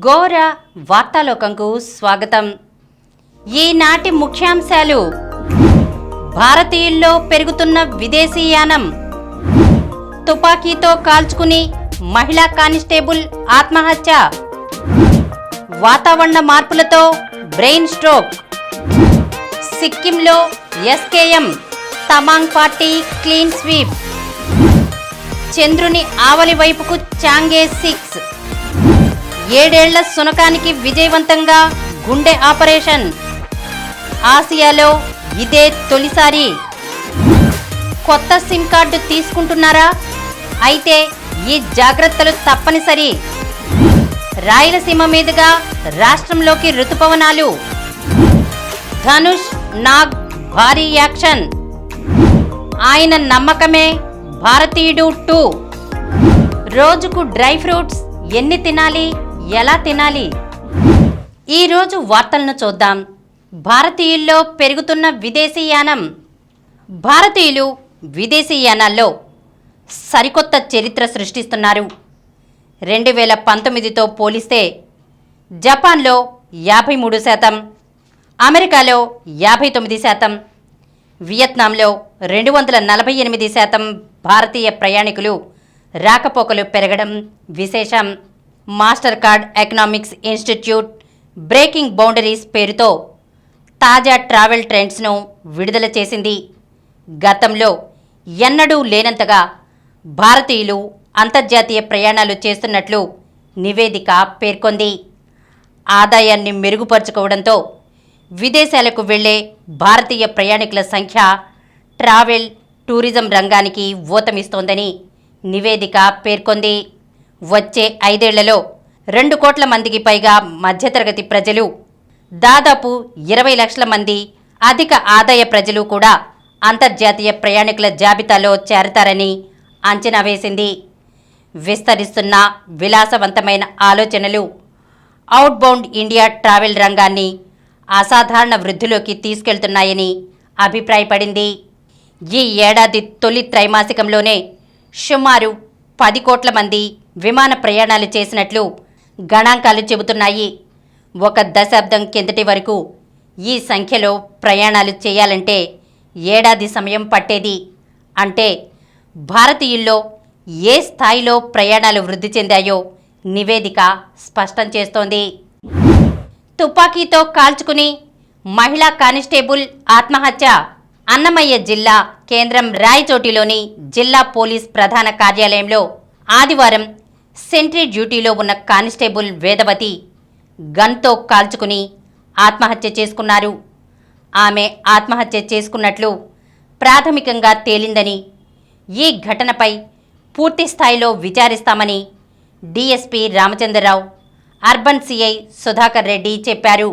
గోర వార్తాలోకంకు స్వాగతం. ఈనాటి ముఖ్యాంశాలు: భారతీయుల్లో పెరుగుతున్న విదేశీయానం, తుపాకీతో కాల్చుకుని మహిళా కానిస్టేబుల్ ఆత్మహత్య, వాతావరణ మార్పులతో బ్రెయిన్ స్ట్రోక్, సిక్కింలో SKM Tamang party clean sweep, చంద్రుని ఆవలి వైపుకు చాంగే 6, 7 ఏళ్ల సునకానికి విజయవంతంగా గుండె ఆపరేషన్, ఆసియాలో ఇదే తొలిసారి. కొత్త సిమ్ కార్డు తీసుకుంటున్నారా? అయితే ఈ జాగ్రత్తలు తప్పనిసరి. రాయలసీమ మీదుగా రాష్ట్రంలోకి రుతుపవనాలు, ధనుష్ నాగ్ భారీ యాక్షన్, ఆయన నమ్మకమే భారతీయుడు 2. రోజుకు డ్రై ఫ్రూట్స్ ఎన్ని తినాలి, ఎలా తినాలి? ఈరోజు వార్తలను చూద్దాం. భారతీయుల్లో పెరుగుతున్న విదేశీయానం. భారతీయులు విదేశీయానాల్లో సరికొత్త చరిత్ర సృష్టిస్తున్నారు. 2019తో పోలిస్తే జపాన్లో 53%, అమెరికాలో 59%, వియత్నాంలో 248% భారతీయ ప్రయాణికులు రాకపోకలు పెరగడం విశేషం. Master card economics institute breaking boundaries పేరుతో తాజా ట్రావెల్ ట్రెండ్స్ను విడుదల చేసింది. గతంలో ఎన్నడూ లేనంతగా భారతీయులు అంతర్జాతీయ ప్రయాణాలు చేస్తున్నట్లు నివేదిక పేర్కొంది. ఆదాయాన్ని మెరుగుపరుచుకోవడంతో విదేశాలకు వెళ్లే భారతీయ ప్రయాణికుల సంఖ్య ట్రావెల్ టూరిజం రంగానికి ఊతమిస్తోందని నివేదిక పేర్కొంది. వచ్చే 5 ఏళ్లలో 2 కోట్ల మందికి పైగా మధ్యతరగతి ప్రజలు, దాదాపు 20 లక్షల మంది అధిక ఆదాయ ప్రజలు కూడా అంతర్జాతీయ ప్రయాణికుల జాబితాలో చేరతారని అంచనా వేసింది. విస్తరిస్తున్న విలాసవంతమైన ఆలోచనలు అవుట్బౌండ్ ఇండియా ట్రావెల్ రంగాన్ని అసాధారణ వృద్ధిలోకి తీసుకెళ్తున్నాయని అభిప్రాయపడింది. ఈ ఏడాది తొలి త్రైమాసికంలోనే సుమారు 10 కోట్ల మంది విమాన ప్రయాణాలు చేసినట్లు గణాంకాలు చెబుతున్నాయి. 1 దశాబ్దం కిందటి వరకు ఈ సంఖ్యలో ప్రయాణాలు చేయాలంటే ఏడాది సమయం పట్టేది. అంటే భారతీయుల్లో ఏ స్థాయిలో ప్రయాణాలు వృద్ధి చెందాయో నివేదిక స్పష్టం చేస్తోంది. తుపాకీతో కాల్చుకుని మహిళా కానిస్టేబుల్ ఆత్మహత్య. అన్నమయ్య జిల్లా కేంద్రం రాయచోటిలోని జిల్లా పోలీస్ ప్రధాన కార్యాలయంలో ఆదివారం సెంట్రీ డ్యూటీలో ఉన్న కానిస్టేబుల్ వేదవతి గన్తో కాల్చుకుని ఆత్మహత్య చేసుకున్నారు. ఆమె ఆత్మహత్య చేసుకున్నట్లు ప్రాథమికంగా తేలిందని, ఈ ఘటనపై పూర్తి స్థాయిలో విచారిస్తామని DSP Ramachandra Rao, urban CI Sudhakar Reddy చెప్పారు.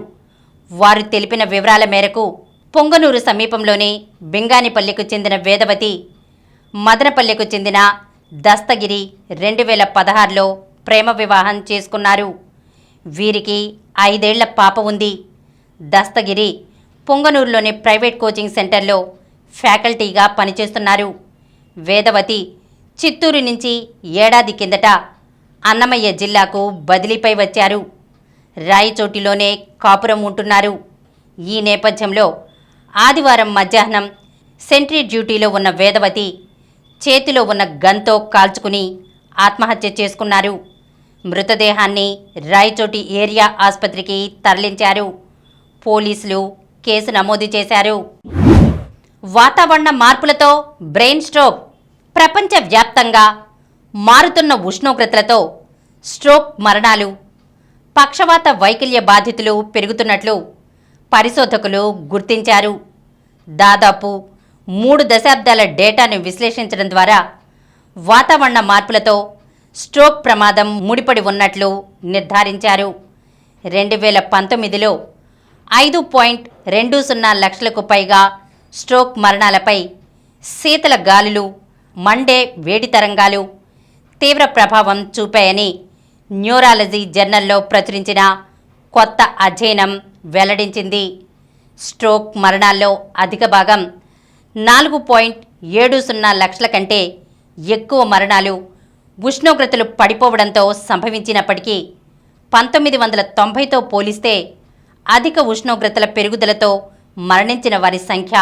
వారు తెలిపిన వివరాల మేరకు పొంగనూరు సమీపంలోని బింగానిపల్లికు చెందిన వేదవతి మదనపల్లెకు చెందిన దస్తగిరి 2016లో ప్రేమ వివాహం చేసుకున్నారు. వీరికి 5 ఏళ్ల పాప ఉంది. దస్తగిరి పొంగనూరులోని ప్రైవేట్ కోచింగ్ సెంటర్లో ఫ్యాకల్టీగా పనిచేస్తున్నారు. వేదవతి చిత్తూరు నుంచి ఏడాది కిందట అన్నమయ్య జిల్లాకు బదిలీపై వచ్చారు. రాయచోటిలోనే కాపురం ఉంటున్నారు. ఈ నేపథ్యంలో ఆదివారం మధ్యాహ్నం సెంట్రీ డ్యూటీలో ఉన్న వేదవతి చేతిలో ఉన్న గన్తో కాల్చుకుని ఆత్మహత్య చేసుకున్నారు. మృతదేహాన్ని రాయచోటి ఏరియా ఆసుపత్రికి తరలించారు. పోలీసులు కేసు నమోదు చేశారు. వాతావరణ మార్పులతో బ్రెయిన్ స్ట్రోక్. ప్రపంచవ్యాప్తంగా మారుతున్న ఉష్ణోగ్రతలతో స్ట్రోక్ మరణాలు, పక్షవాత వైకల్య బాధితులు పెరుగుతున్నట్లు పరిశోధకులు గుర్తించారు. దాదాపు 3 దశాబ్దాల డేటాను విశ్లేషించడం ద్వారా వాతావరణ మార్పులతో స్ట్రోక్ ప్రమాదం ముడిపడి ఉన్నట్లు నిర్ధారించారు. 2019లో 5.20 లక్షలకు పైగా స్ట్రోక్ మరణాలపై శీతల గాలులు, మండే వేడి తరంగాలు తీవ్ర ప్రభావం చూపాయని న్యూరాలజీ జర్నల్లో ప్రచురించిన కొత్త అధ్యయనం వెల్లడించింది. స్ట్రోక్ మరణాల్లో అధిక భాగం 4.70 లక్షల కంటే ఎక్కువ మరణాలు ఉష్ణోగ్రతలు పడిపోవడంతో సంభవించినప్పటికీ 1990తో పోలిస్తే అధిక ఉష్ణోగ్రతల పెరుగుదలతో మరణించిన వారి సంఖ్య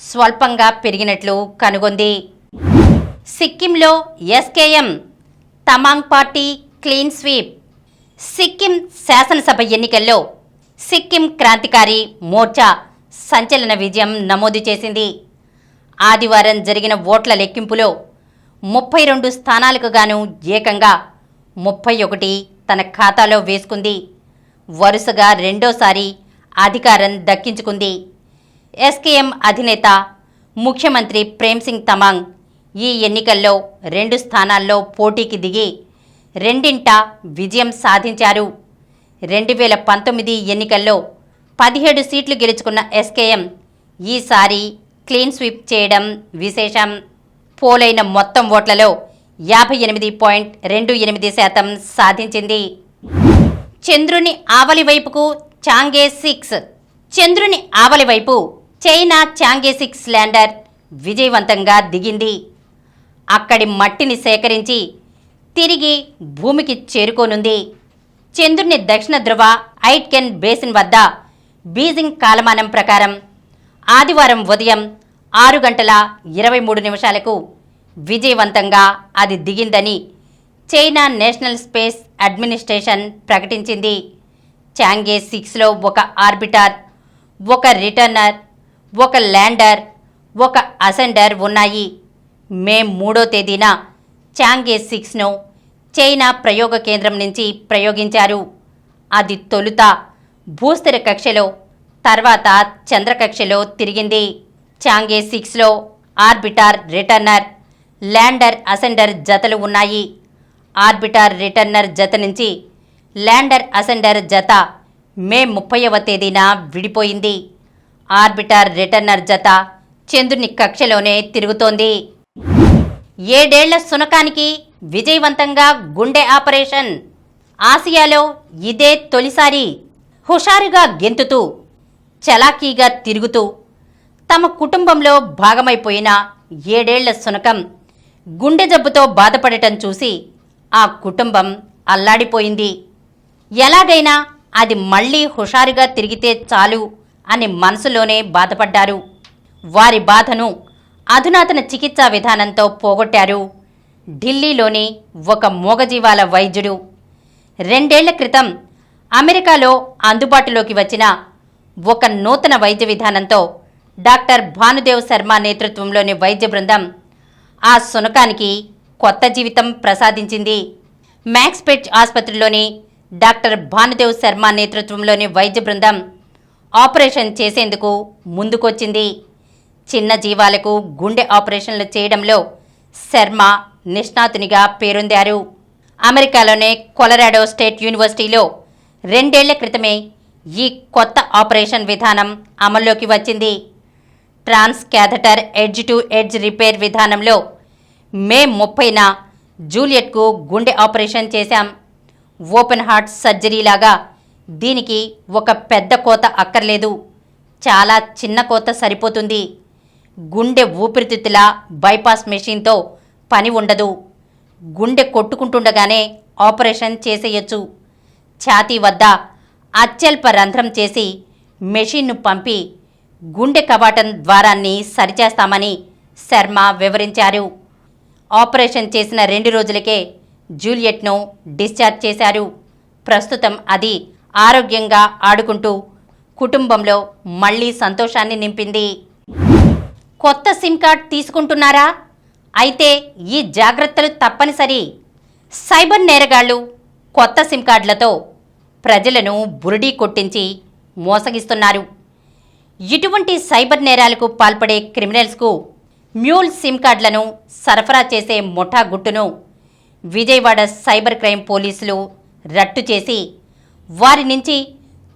స్వల్పంగా పెరిగినట్లు కనుగొంది. సిక్కింలో SKM Tamang party clean sweep. Sikkim శాసనసభ ఎన్నికల్లో సిక్కిం క్రాంతికారి మోర్చా సంచలన విజయం నమోదు చేసింది. ఆదివారం జరిగిన ఓట్ల లెక్కింపులో 32 స్థానాలకు గాను ఏకంగా 31 తన ఖాతాలో వేసుకుంది. వరుసగా రెండోసారి అధికారం దక్కించుకుంది. ఎస్కేఎం అధినేత ముఖ్యమంత్రి ప్రేమ్సింగ్ తమాంగ్ ఈ ఎన్నికల్లో 2 స్థానాల్లో పోటీకి దిగి రెండింటా విజయం సాధించారు. 2019 ఎన్నికల్లో 17 సీట్లు గెలుచుకున్న ఎస్కేఎం ఈసారి క్లీన్ స్వీప్ చేయడం విశేషం. పోలైన మొత్తం ఓట్లలో 58.28% సాధించింది. చంద్రుని ఆవలి వైపుకు చాంగే 6. చంద్రుని ఆవలి వైపు చైనా చాంగే 6 ల్యాండర్ విజయవంతంగా దిగింది. అక్కడి మట్టిని సేకరించి తిరిగి భూమికి చేరుకోనుంది. చంద్రుని దక్షిణ ధ్రువ ఐట్కెన్ బేసిన్ వద్ద బీజింగ్ కాలమానం ప్రకారం ఆదివారం ఉదయం 6:23 విజయవంతంగా అది దిగిందని చైనా నేషనల్ స్పేస్ అడ్మినిస్ట్రేషన్ ప్రకటించింది. చాంగే 6లో ఒక ఆర్బిటర్, ఒక రిటర్నర్, ఒక ల్యాండర్, ఒక అసెండర్ ఉన్నాయి. మే 3వ తేదీన చాంగే 6ను చైనా ప్రయోగ కేంద్రం నుంచి ప్రయోగించారు. అది తొలుత భూస్థిర కక్షలో, తర్వాత చంద్రకక్షలో తిరిగింది. చాంగే 6లో ఆర్బిటర్, రిటర్నర్, ల్యాండర్, అసెండర్ జతలు ఉన్నాయి. ఆర్బిటర్, రిటర్నర్ జత నుంచి ల్యాండర్, అసెండర్ జత మే 30వ తేదీన విడిపోయింది. ఆర్బిటర్, రిటర్నర్ జత చంద్రుని కక్షలోనే తిరుగుతోంది. 7 ఏళ్ల శునకానికి విజయవంతంగా గుండె ఆపరేషన్. ఆసియాలో ఇదే తొలిసారి. హుషారుగా గెంతుతూ, చలాకీగా తిరుగుతూ తమ కుటుంబంలో భాగమైపోయిన 7 ఏళ్ల శునకం గుండె జబ్బుతో బాధపడటం చూసి ఆ కుటుంబం అల్లాడిపోయింది. ఎలాగైనా అది మళ్లీ హుషారుగా తిరిగితే చాలు అని మనసులోనే బాధపడ్డారు. వారి బాధను అధునాతన చికిత్సా విధానంతో పోగొట్టారు ఢిల్లీలోని ఒక మూగజీవాల వైద్యుడు. 2 ఏళ్ల క్రితం అమెరికాలో అందుబాటులోకి వచ్చిన ఒక నూతన వైద్య విధానంతో డాక్టర్ భానుదేవ్ శర్మ నేతృత్వంలోని వైద్య బృందం ఆ శునకానికి కొత్త జీవితం ప్రసాదించింది. మ్యాక్స్పెట్ ఆసుపత్రిలోని డాక్టర్ భానుదేవ్ శర్మ నేతృత్వంలోని వైద్య బృందం ఆపరేషన్ చేసేందుకు ముందుకొచ్చింది. చిన్న జీవాలకు గుండె ఆపరేషన్లు చేయడంలో శర్మ నిష్ణాతునిగా పేరొందారు. అమెరికాలోనే కొలరాడో స్టేట్ యూనివర్సిటీలో 2 ఏళ్ల క్రితమే ఈ కొత్త ఆపరేషన్ విధానం అమల్లోకి వచ్చింది. Trans catheter edge to edge repair విధానంలో మే 30న జూలియట్కు గుండె ఆపరేషన్ చేశాం. ఓపెన్ హార్ట్ సర్జరీ లాగా దీనికి ఒక పెద్ద కోత అక్కర్లేదు. చాలా చిన్న కోత సరిపోతుంది. గుండె ఊపిరితిత్తుల బైపాస్ మెషిన్తో పని ఉండదు. గుండె కొట్టుకుంటుండగానే ఆపరేషన్ చేసేయచ్చు. ఛాతీ వద్ద అత్యల్ప రంధ్రం చేసి మెషిన్ను పంపి గుండె కవాటం ద్వారాన్ని సరిచేస్తామని శర్మ వివరించారు. ఆపరేషన్ చేసిన 2 రోజులకే జూలియట్ను డిశ్చార్జ్ చేశారు. ప్రస్తుతం అది ఆరోగ్యంగా ఆడుకుంటూ కుటుంబంలో మళ్లీ సంతోషాన్ని నింపింది. కొత్త సిమ్ కార్డ్ తీసుకుంటున్నారా? అయితే ఈ జాగ్రత్తలు తప్పనిసరి. సైబర్ నేరగాళ్లు కొత్త సిమ్ కార్డులతో ప్రజలను బురిడీ కొట్టించి మోసగిస్తున్నారు. ఇటువంటి సైబర్ నేరాలకు పాల్పడే క్రిమినల్స్కు మ్యూల్ సిమ్ కార్డులను సరఫరా చేసే ముఠా గుట్టును విజయవాడ సైబర్ క్రైమ్ పోలీసులు రట్టు చేసి వారి నుంచి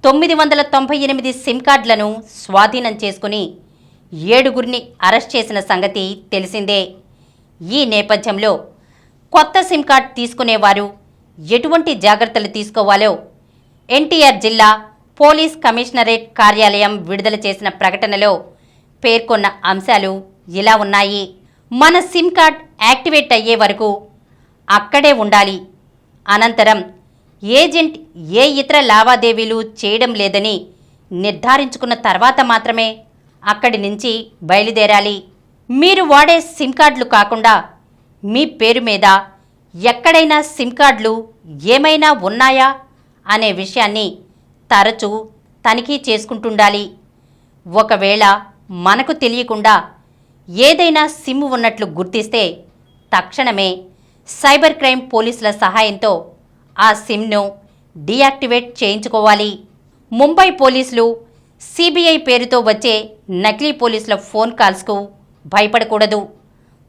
998 సిమ్ కార్డులను స్వాధీనం చేసుకుని 7గురిని అరెస్ట్ చేసిన సంగతి తెలిసిందే. ఈ నేపథ్యంలో కొత్త సిమ్ కార్డ్ తీసుకునేవారు ఎటువంటి జాగ్రత్తలు తీసుకోవాలో ఎన్టీఆర్ జిల్లా పోలీస్ కమిషనరేట్ కార్యాలయం విడుదల చేసిన ప్రకటనలో పేర్కొన్న అంశాలు ఇలా ఉన్నాయి. మన సిమ్ కార్డ్ యాక్టివేట్ అయ్యే వరకు అక్కడే ఉండాలి. అనంతరం ఏజెంట్ ఏ ఇతర లావాదేవీలు చేయడం లేదని నిర్ధారించుకున్న తర్వాత మాత్రమే అక్కడి నుంచి బయలుదేరాలి. మీరు వాడే సిమ్ కార్డులు కాకుండా మీ పేరు మీద ఎక్కడైనా సిమ్ కార్డులు ఏమైనా ఉన్నాయా అనే విషయాన్ని తరచూ తనిఖీ చేసుకుంటుండాలి. ఒకవేళ మనకు తెలియకుండా ఏదైనా సిమ్ ఉన్నట్లు గుర్తిస్తే తక్షణమే సైబర్ క్రైమ్ పోలీసుల సహాయంతో ఆ సిమ్ను డీయాక్టివేట్ చేయించుకోవాలి. ముంబై పోలీసులు సిబిఐ పేరుతో వచ్చే నకిలీ పోలీసుల ఫోన్ కాల్స్కు భయపడకూడదు.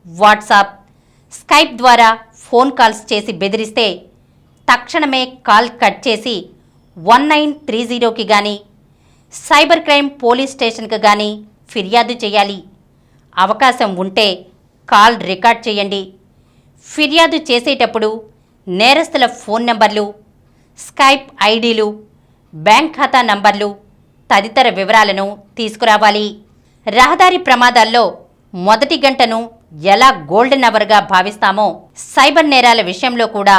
వాట్సాప్, స్కైప్ ద్వారా ఫోన్ కాల్స్ చేసి బెదిరిస్తే తక్షణమే కాల్ కట్ చేసి 1930కి కానీ సైబర్ క్రైమ్ పోలీస్ స్టేషన్కి కానీ ఫిర్యాదు చేయాలి. అవకాశం ఉంటే కాల్ రికార్డ్ చేయండి. ఫిర్యాదు చేసేటప్పుడు నేరస్తుల ఫోన్ నంబర్లు, స్కైప్ ఐడీలు, బ్యాంక్ ఖాతా నంబర్లు తదితర వివరాలను తీసుకురావాలి. రహదారి ప్రమాదాల్లో మొదటి గంటను ఎలా గోల్డెన్ అవర్గా భావిస్తామో సైబర్ నేరాల విషయంలో కూడా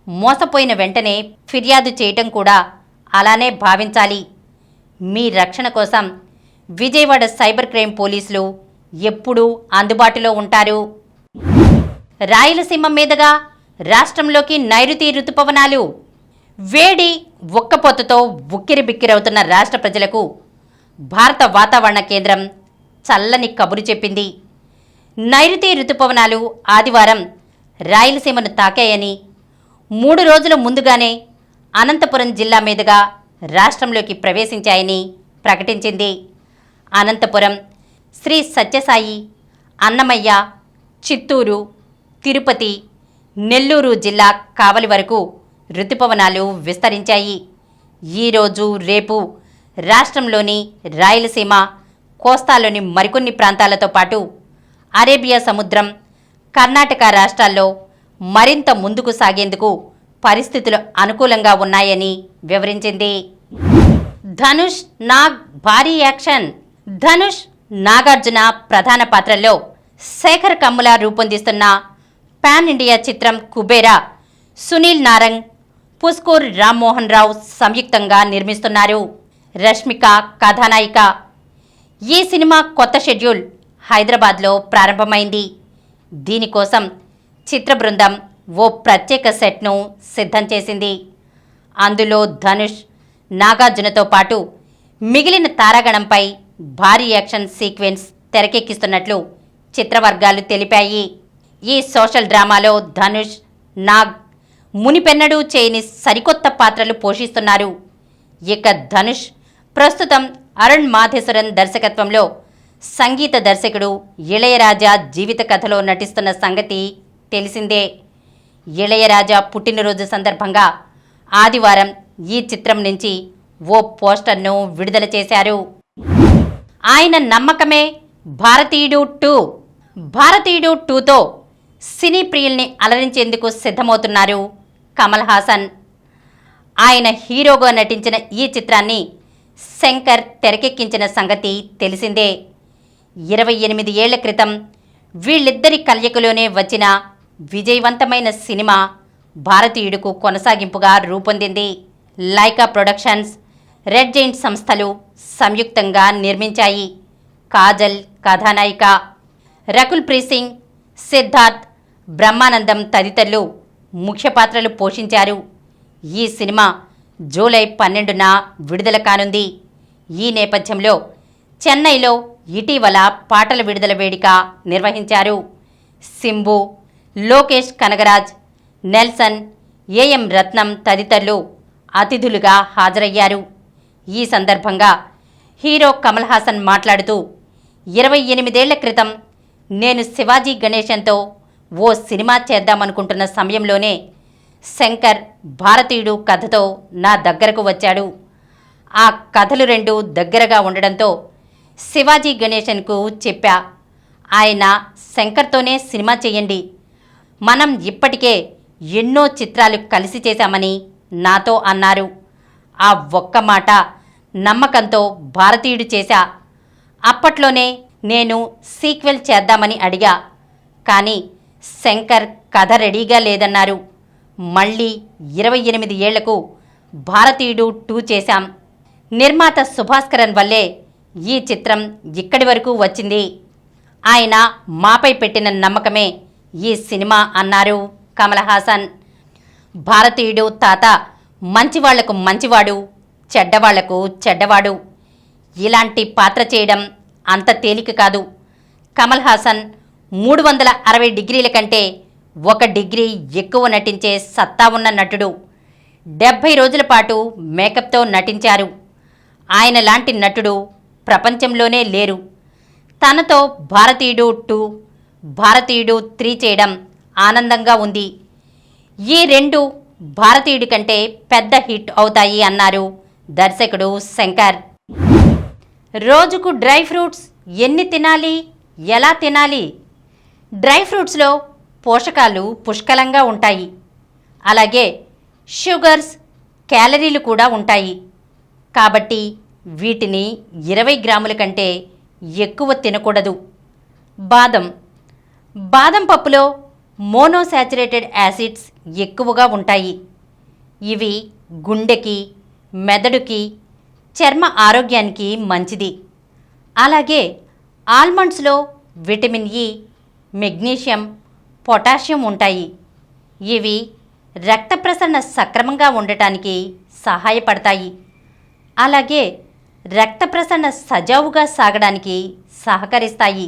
మోసపోయిన వెంటనే ఫిర్యాదు చేయటం కూడా అలానే భావించాలి. మీ రక్షణ కోసం విజయవాడ సైబర్ క్రైమ్ పోలీసులు ఎప్పుడూ అందుబాటులో ఉంటారు. రాయలసీమ మీదుగా రాష్ట్రంలోకి నైరుతి రుతుపవనాలు. వేడి ఉక్కపోతతో ఉక్కిరిబిక్కిరవుతున్న రాష్ట్ర ప్రజలకు భారత వాతావరణ కేంద్రం చల్లని కబురు చెప్పింది. నైరుతి రుతుపవనాలు ఆదివారం రాయలసీమను తాకాయని, 3 రోజుల ముందుగానే అనంతపురం జిల్లా మీదుగా రాష్ట్రంలోకి ప్రవేశించాయని ప్రకటించింది. అనంతపురం, శ్రీ సత్యసాయి, అన్నమయ్య, చిత్తూరు, తిరుపతి, నెల్లూరు జిల్లా కావలి వరకు రుతుపవనాలు విస్తరించాయి. ఈరోజు, రేపు రాష్ట్రంలోని రాయలసీమ, కోస్తాలోని మరికొన్ని ప్రాంతాలతో పాటు అరేబియా సముద్రం, కర్ణాటక రాష్ట్రాల్లో మరింత ముందుకు సాగేందుకు పరిస్థితులు అనుకూలంగా ఉన్నాయని వివరించింది. ధనుష్, నాగ్ భారీ యాక్షన్. ధనుష్, నాగార్జున ప్రధాన పాత్రల్లో శేఖర్ కమ్ముల రూపొందిస్తున్న పాన్ ఇండియా చిత్రం కుబేరా సునీల్ నారంగ్, పుస్కూర్ రామ్మోహన్ రావు సంయుక్తంగా నిర్మిస్తున్నారు. రష్మిక కథానాయిక. ఈ సినిమా కొత్త షెడ్యూల్ హైదరాబాద్లో ప్రారంభమైంది. దీనికోసం చిత్ర బృందం ఓ ప్రత్యేక సెట్ను సిద్ధం చేసింది. అందులో ధనుష్, నాగార్జునతో పాటు మిగిలిన తారాగణంపై భారీ యాక్షన్ సీక్వెన్స్ తెరకెక్కిస్తున్నట్లు చిత్రవర్గాలు తెలిపాయి. ఈ సోషల్ డ్రామాలో ధనుష్, నాగ్ మునిపెన్నడూ చేయని సరికొత్త పాత్రలు పోషిస్తున్నారు. ఇక ధనుష్ ప్రస్తుతం అరుణ్ మాధేశ్వరన్ దర్శకత్వంలో సంగీత దర్శకుడు ఇళయరాజా జీవిత కథలో నటిస్తున్న సంగతి తెలిసిందే. ఇళయరాజా పుట్టినరోజు సందర్భంగా ఆదివారం ఈ చిత్రం నుంచి ఓ పోస్టర్ను విడుదల చేశారు. ఆయన నమ్మకమే భారతీయుడు 2. భారతీయుడు 2తో సినీ ప్రియుల్ని అలరించేందుకు సిద్ధమవుతున్నారు కమల్ హాసన్. ఆయన హీరోగా నటించిన ఈ చిత్రాన్ని శంకర్ తెరకెక్కించిన సంగతి తెలిసిందే. 28 ఏళ్ల క్రితం వీళ్ళిద్దరి కలయికలోనే వచ్చిన విజయవంతమైన సినిమా భారతీయుడుకు కొనసాగింపుగా రూపొందింది. లైకా ప్రొడక్షన్స్, రెడ్ జైంట్ సంస్థలు సంయుక్తంగా నిర్మించాయి. కాజల్ కథానాయిక, రకుల్ ప్రీత్ సింగ్, సిద్ధార్థ్, బ్రహ్మానందం తదితరులు ముఖ్య పాత్రలు పోషించారు. ఈ సినిమా జూలై 12న విడుదల కానుంది. ఈ నేపథ్యంలో చెన్నైలో ఇటీవల పాటల విడుదల వేడుక నిర్వహించారు. సింబు, లోకేష్ కనగరాజ్, నెల్సన్, ఏఎం రత్నం తదితరులు అతిథులుగా హాజరయ్యారు. ఈ సందర్భంగా హీరో కమల్ హాసన్ మాట్లాడుతూ 28 ఏళ్ల క్రితం నేను శివాజీ గణేశన్తో ఓ సినిమా చేద్దామనుకుంటున్న సమయంలోనే శంకర్ భారతీయుడు కథతో నా దగ్గరకు వచ్చాడు. ఆ కథలు 2 దగ్గరగా ఉండడంతో శివాజీ గణేశన్కు చెప్పా, ఆయన శంకర్తోనే సినిమా చేయండి, మనం ఇప్పటికే ఎన్నో చిత్రాలు కలిసి చేశామని నాతో అన్నారు. ఆ ఒక్క మాట నమ్మకంతో భారతీయుడు చేశా. అప్పట్లోనే నేను సీక్వెల్ చేద్దామని అడిగా, కానీ శంకర్ కథ రెడీగా లేదన్నారు. మళ్ళీ 28 ఏళ్లకు భారతీయుడు 2 చేశాం. నిర్మాత సుభాస్కరన్ వల్లే ఈ చిత్రం ఇక్కడి వరకు వచ్చింది. ఆయన మాపై పెట్టిన నమ్మకమే ఈ సినిమా అన్నారు కమల్ హాసన్. భారతీయుడు తాత మంచివాళ్లకు మంచివాడు, చెడ్డవాళ్లకు చెడ్డవాడు. ఇలాంటి పాత్ర చేయడం అంత తేలిక కాదు. కమల్ హాసన్ 360 డిగ్రీల కంటే 1 డిగ్రీ ఎక్కువ నటించే సత్తా ఉన్న నటుడు. 70 రోజుల పాటు మేకప్తో నటించారు. ఆయన లాంటి నటుడు ప్రపంచంలోనే లేరు. తనతో భారతీయుడు 2, భారతీయుడు 3 చేయడం ఆనందంగా ఉంది. ఈ 2 భారతీయుడి కంటే పెద్ద హిట్ అవుతాయి అన్నారు దర్శకుడు శంకర్. రోజుకు డ్రై ఫ్రూట్స్ ఎన్ని తినాలి, ఎలా తినాలి? డ్రై ఫ్రూట్స్లో పోషకాలు పుష్కలంగా ఉంటాయి. అలాగే షుగర్స్, క్యాలరీలు కూడా ఉంటాయి. కాబట్టి వీటిని 20 గ్రాముల కంటే ఎక్కువ తినకూడదు. బాదం పప్పులో మోనోసాచురేటెడ్ యాసిడ్స్ ఎక్కువగా ఉంటాయి. ఇవి గుండెకి, మెదడుకి, చర్మ ఆరోగ్యానికి మంచిది. అలాగే ఆల్మండ్స్లో విటమిన్ ఇ, మెగ్నీషియం, పొటాషియం ఉంటాయి. ఇవి రక్త ప్రసరణ సక్రమంగా ఉండటానికి సహాయపడతాయి. అలాగే రక్త ప్రసరణ సజావుగా సాగడానికి సహకరిస్తాయి.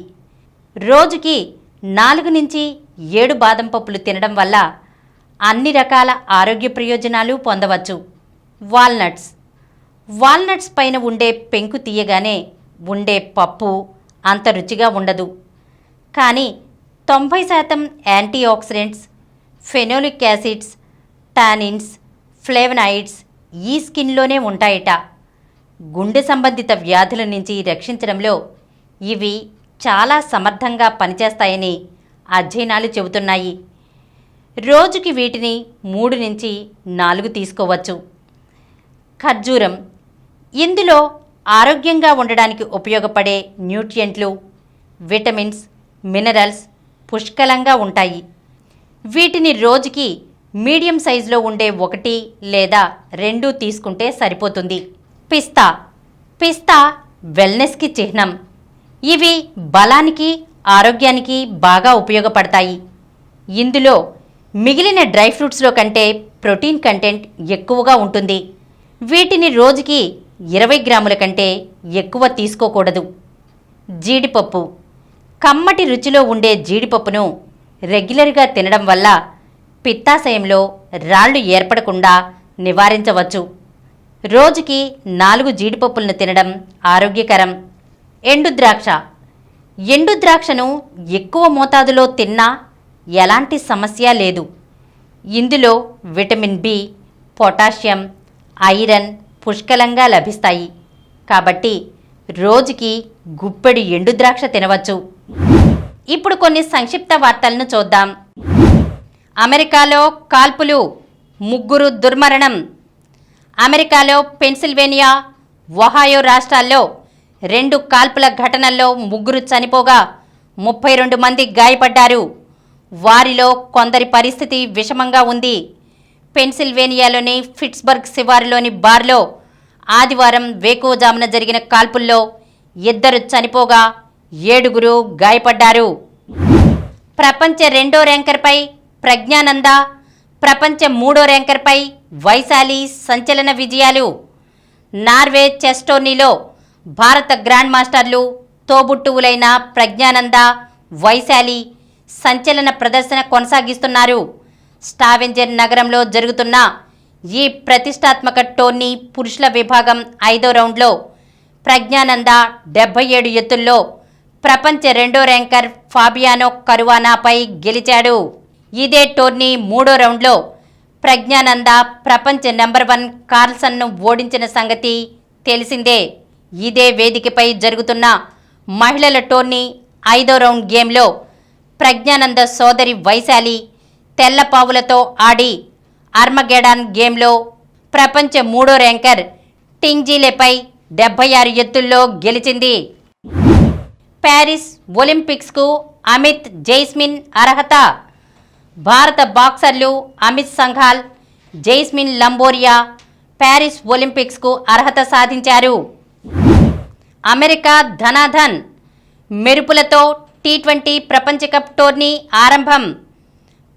రోజుకి 4 నుంచి 7 బాదం పప్పులు తినడం వల్ల అన్ని రకాల ఆరోగ్య ప్రయోజనాలు పొందవచ్చు. వాల్నట్స్ పైన ఉండే పెంకు తీయగానే ఉండే పప్పు అంత రుచిగా ఉండదు. కానీ 90% antioxidants, phenolic acids, tannins, flavonoids ఈ స్కిన్లోనే ఉంటాయట. గుండె సంబంధిత వ్యాధుల నుంచి రక్షించడంలో ఇవి చాలా సమర్థంగా పనిచేస్తాయని అధ్యయనాలు చెబుతున్నాయి. రోజుకి వీటిని 3 నుంచి 4 తీసుకోవచ్చు. ఖర్జూరం. ఇందులో ఆరోగ్యంగా ఉండడానికి ఉపయోగపడే న్యూట్రియంట్లు, విటమిన్స్, మినరల్స్ పుష్కలంగా ఉంటాయి. వీటిని రోజుకి మీడియం సైజులో ఉండే 1 లేదా 2 తీసుకుంటే సరిపోతుంది. పిస్తా వెల్నెస్కి చిహ్నం. ఇవి బలానికి, ఆరోగ్యానికి బాగా ఉపయోగపడతాయి. ఇందులో మిగిలిన డ్రై ఫ్రూట్స్లో కంటే ప్రోటీన్ కంటెంట్ ఎక్కువగా ఉంటుంది. వీటిని రోజుకి 20 గ్రాముల కంటే ఎక్కువ తీసుకోకూడదు. జీడిపప్పు. కమ్మటి రుచిలో ఉండే జీడిపప్పును రెగ్యులర్గా తినడం వల్ల పిత్తాశయంలో రాళ్లు ఏర్పడకుండా నివారించవచ్చు. రోజుకి 4 జీడిపప్పులను తినడం ఆరోగ్యకరం. ఎండుద్రాక్షను ఎక్కువ మోతాదులో తిన్నా ఎలాంటి సమస్య లేదు. ఇందులో విటమిన్ బి, పొటాషియం, ఐరన్ పుష్కలంగా లభిస్తాయి. కాబట్టి రోజుకి గుప్పెడు ఎండుద్రాక్ష తినవచ్చు. ఇప్పుడు కొన్ని సంక్షిప్త వార్తలను చూద్దాం. అమెరికాలో కాల్పులు, 3 దుర్మరణం. అమెరికాలో పెన్సిల్వేనియా, ఒహాయో రాష్ట్రాల్లో 2 కాల్పుల ఘటనల్లో 3 చనిపోగా 32 మంది గాయపడ్డారు. వారిలో కొందరి పరిస్థితి విషమంగా ఉంది. పెన్సిల్వేనియాలోని పిట్స్బర్గ్ శివారులోని బార్లో ఆదివారం వేకువజామున జరిగిన కాల్పుల్లో 2 చనిపోగా 7 గాయపడ్డారు. ప్రపంచ 2వ ర్యాంకర్పై ప్రజ్ఞానంద, ప్రపంచ 3వ ర్యాంకర్పై వైశాలి సంచలన విజయాలు. నార్వే చెస్ టోర్నీలో భారత గ్రాండ్ మాస్టర్లు తోబుట్టువులైన ప్రజ్ఞానంద, వైశాలి సంచలన ప్రదర్శన కొనసాగిస్తున్నారు. స్టావెంజర్ నగరంలో జరుగుతున్న ఈ ప్రతిష్టాత్మక టోర్నీ పురుషుల విభాగం 5వ రౌండ్లో ప్రజ్ఞానంద 77 ఎత్తుల్లో ప్రపంచ 2వ ర్యాంకర్ ఫాబియానో కరువానాపై గెలిచాడు. ఇదే టోర్నీ 3వ రౌండ్లో ప్రజ్ఞానంద ప్రపంచ నెంబర్ 1 కార్ల్సన్ను ఓడించిన సంగతి తెలిసిందే. ఇదే వేదికపై జరుగుతున్న మహిళల టోర్నీ 5వ రౌండ్ గేమ్లో ప్రజ్ఞానంద సోదరి వైశాలి తెల్లపావులతో ఆడి ఆర్మగెడాన్ గేమ్లో ప్రపంచ 3వ ర్యాంకర్ టింగ్జీలేపై 76 ఎత్తుల్లో గెలిచింది. ప్యారిస్ ఒలింపిక్స్కు అమిత్ జైస్మిన్ అర్హత. భారత బాక్సర్లు అమిత్ సంఘాల్, జైస్మిన్ లంబోరియా ప్యారిస్ ఒలింపిక్స్కు అర్హత సాధించారు. అమెరికా ధనాధన్ మెరుపులతో టీ20 ప్రపంచ కప్ టోర్నీ ఆరంభం.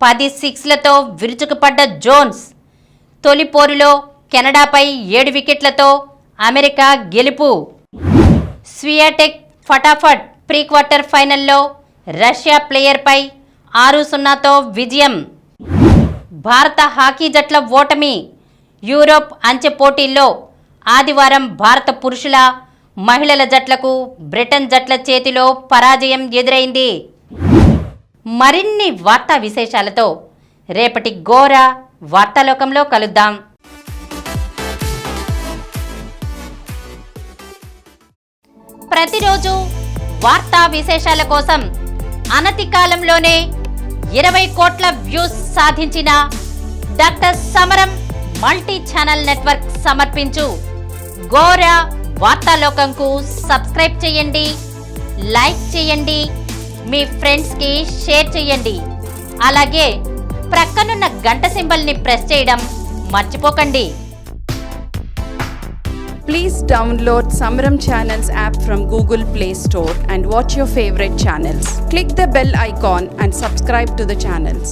10 సిక్స్లతో విరుచుకుపడ్డ జోన్స్. తొలి పోరులో కెనడాపై 7 వికెట్లతో అమెరికా గెలుపు. స్వియాటెక్ ఫటాఫట్ ప్రీ క్వార్టర్ ఫైనల్లో రష్యా ప్లేయర్పై 6-0తో విజయం. భారత హాకీ జట్ల ఓటమి. యూరోప్ అంచె పోటీల్లో ఆదివారం భారత పురుషుల, మహిళల జట్లకు బ్రిటన్ జట్ల చేతిలో పరాజయం ఎదురైంది. మరిన్ని వార్తా విశేషాలతో రేపటి గోరా వార్తాలోకంలో కలుద్దాం. ప్రతిరోజు వార్తా విశేషాల కోసం అనతి కాలంలోనే 20 కోట్ల వ్యూస్ సాధించిన డాక్టర్ సమరం మల్టీ ఛానల్ నెట్వర్క్ సమర్పించు గోరా వార్తాలోకంకు సబ్స్క్రైబ్ చేయండి, లైక్ చేయండి, మీ ఫ్రెండ్స్కి షేర్ చేయండి. అలాగే ప్రక్కనున్న గంట సింబల్ని ప్రెస్ చేయడం మర్చిపోకండి. Please download Samaram Channels app from Google Play Store and watch your favorite channels. Click the bell icon and subscribe to the channels.